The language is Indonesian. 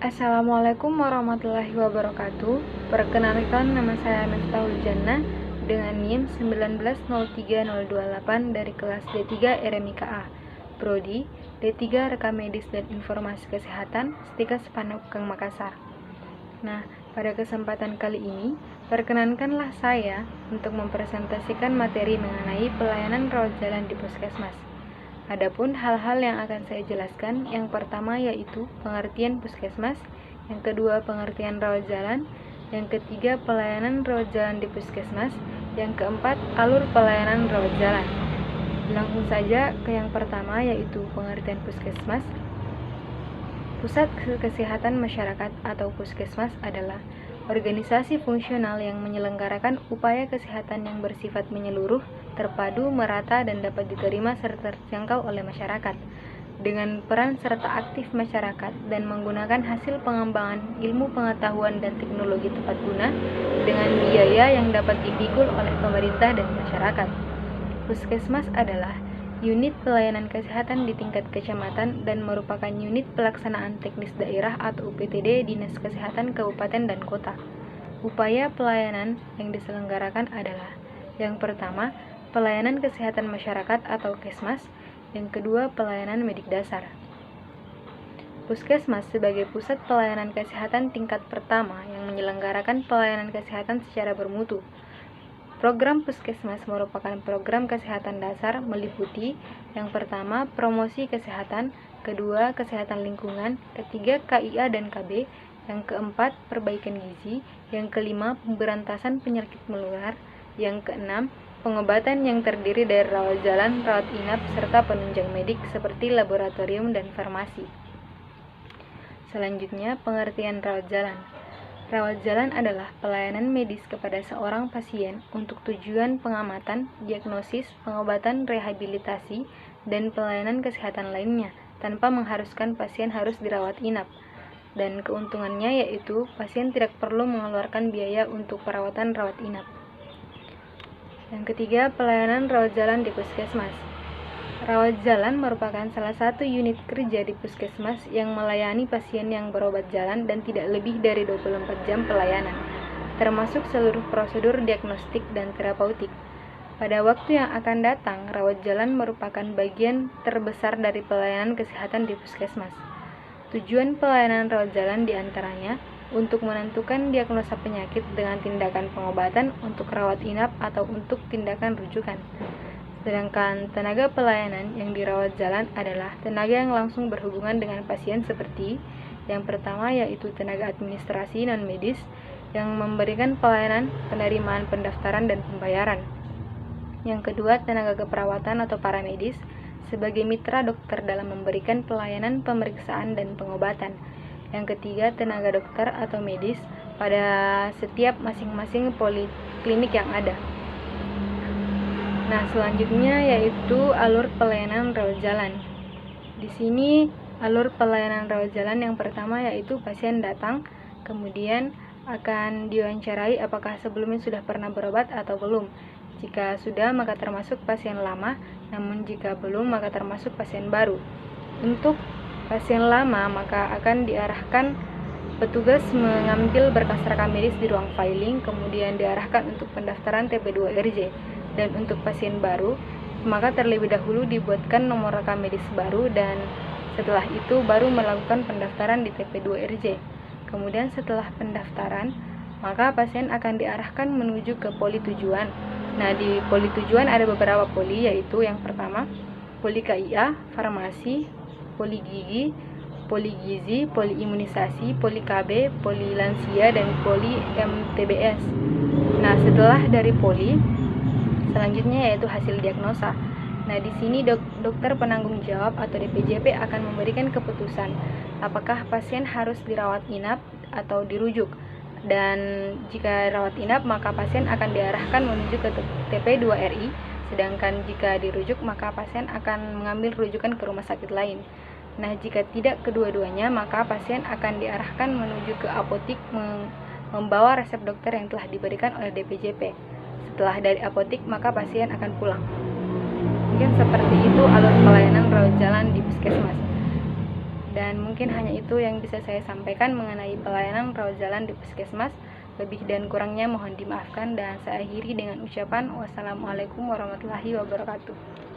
Assalamualaikum warahmatullahi wabarakatuh. Perkenalkan, nama saya Miftahul Jannah dengan NIM 1903-028 dari kelas D3 RMIKA, Prodi D3 Rekam Medis dan Informasi Kesehatan, Stika Sepanukang Makassar. Nah, pada kesempatan kali ini, perkenankanlah saya untuk mempresentasikan materi mengenai pelayanan rawat jalan di puskesmas. Adapun hal-hal yang akan saya jelaskan, yang pertama yaitu pengertian puskesmas, yang kedua pengertian rawat jalan, yang ketiga pelayanan rawat jalan di puskesmas, yang keempat alur pelayanan rawat jalan. Langsung saja ke yang pertama yaitu pengertian puskesmas. Pusat Kesehatan Masyarakat atau puskesmas adalah organisasi fungsional yang menyelenggarakan upaya kesehatan yang bersifat menyeluruh, terpadu, merata, dan dapat diterima serta terjangkau oleh masyarakat, dengan peran serta aktif masyarakat dan menggunakan hasil pengembangan ilmu pengetahuan dan teknologi tepat guna dengan biaya yang dapat dipikul oleh pemerintah dan masyarakat. Puskesmas adalah unit pelayanan kesehatan di tingkat kecamatan dan merupakan unit pelaksanaan teknis daerah atau UPTD Dinas Kesehatan Kabupaten dan Kota. Upaya pelayanan yang diselenggarakan adalah: yang pertama, pelayanan kesehatan masyarakat atau Kesmas, yang kedua, pelayanan medik dasar. Puskesmas sebagai pusat pelayanan kesehatan tingkat pertama yang menyelenggarakan pelayanan kesehatan secara bermutu. Program Puskesmas merupakan program kesehatan dasar meliputi: yang pertama, promosi kesehatan, kedua, kesehatan lingkungan, ketiga, KIA dan KB, yang keempat, perbaikan gizi, yang kelima, pemberantasan penyakit menular, yang keenam, pengobatan yang terdiri dari rawat jalan, rawat inap, serta penunjang medik seperti laboratorium dan farmasi. Selanjutnya, pengertian rawat jalan. Rawat jalan adalah pelayanan medis kepada seorang pasien untuk tujuan pengamatan, diagnosis, pengobatan, rehabilitasi, dan pelayanan kesehatan lainnya, tanpa mengharuskan pasien harus dirawat inap. Dan keuntungannya yaitu pasien tidak perlu mengeluarkan biaya untuk perawatan rawat inap. Yang ketiga, pelayanan rawat jalan di puskesmas. Rawat jalan merupakan salah satu unit kerja di puskesmas yang melayani pasien yang berobat jalan dan tidak lebih dari 24 jam pelayanan, termasuk seluruh prosedur diagnostik dan terapeutik. Pada waktu yang akan datang, rawat jalan merupakan bagian terbesar dari pelayanan kesehatan di puskesmas. Tujuan pelayanan rawat jalan diantaranya untuk menentukan diagnosa penyakit dengan tindakan pengobatan untuk rawat inap atau untuk tindakan rujukan. Sedangkan tenaga pelayanan yang dirawat jalan adalah tenaga yang langsung berhubungan dengan pasien seperti: yang pertama yaitu tenaga administrasi non-medis yang memberikan pelayanan penerimaan pendaftaran dan pembayaran. Yang kedua, tenaga keperawatan atau paramedis sebagai mitra dokter dalam memberikan pelayanan pemeriksaan dan pengobatan. Yang ketiga, tenaga dokter atau medis pada setiap masing-masing poliklinik yang ada. Nah, selanjutnya yaitu alur pelayanan rawat jalan. Di sini alur pelayanan rawat jalan yang pertama yaitu pasien datang, kemudian akan diwawancarai apakah sebelumnya sudah pernah berobat atau belum. Jika sudah, maka termasuk pasien lama, namun jika belum, maka termasuk pasien baru. Untuk pasien lama, maka akan diarahkan petugas mengambil berkas rekam medis di ruang filing, kemudian diarahkan untuk pendaftaran TP2RJ. Dan untuk pasien baru, maka terlebih dahulu dibuatkan nomor rekam medis baru dan setelah itu baru melakukan pendaftaran di TP2RJ. Kemudian setelah pendaftaran, maka pasien akan diarahkan menuju ke poli tujuan. Nah, di poli tujuan ada beberapa poli, yaitu yang pertama, poli KIA, farmasi, poli gigi, poli gizi, poli imunisasi, poli KB, poli lansia, dan poli MTBS. Nah, setelah dari poli, selanjutnya yaitu hasil diagnosa. Nah, di sini dokter penanggung jawab atau DPJP akan memberikan keputusan apakah pasien harus dirawat inap atau dirujuk. Dan jika rawat inap, maka pasien akan diarahkan menuju ke TP2RI, sedangkan jika dirujuk, maka pasien akan mengambil rujukan ke rumah sakit lain. Nah, jika tidak kedua-duanya, maka pasien akan diarahkan menuju ke apotik membawa resep dokter yang telah diberikan oleh DPJP. Setelah dari apotik, maka pasien akan pulang. Mungkin seperti itu alur pelayanan rawat jalan di puskesmas. Dan mungkin hanya itu yang bisa saya sampaikan mengenai pelayanan rawat jalan di puskesmas. Lebih dan kurangnya mohon dimaafkan, dan saya akhiri dengan ucapan wassalamualaikum warahmatullahi wabarakatuh.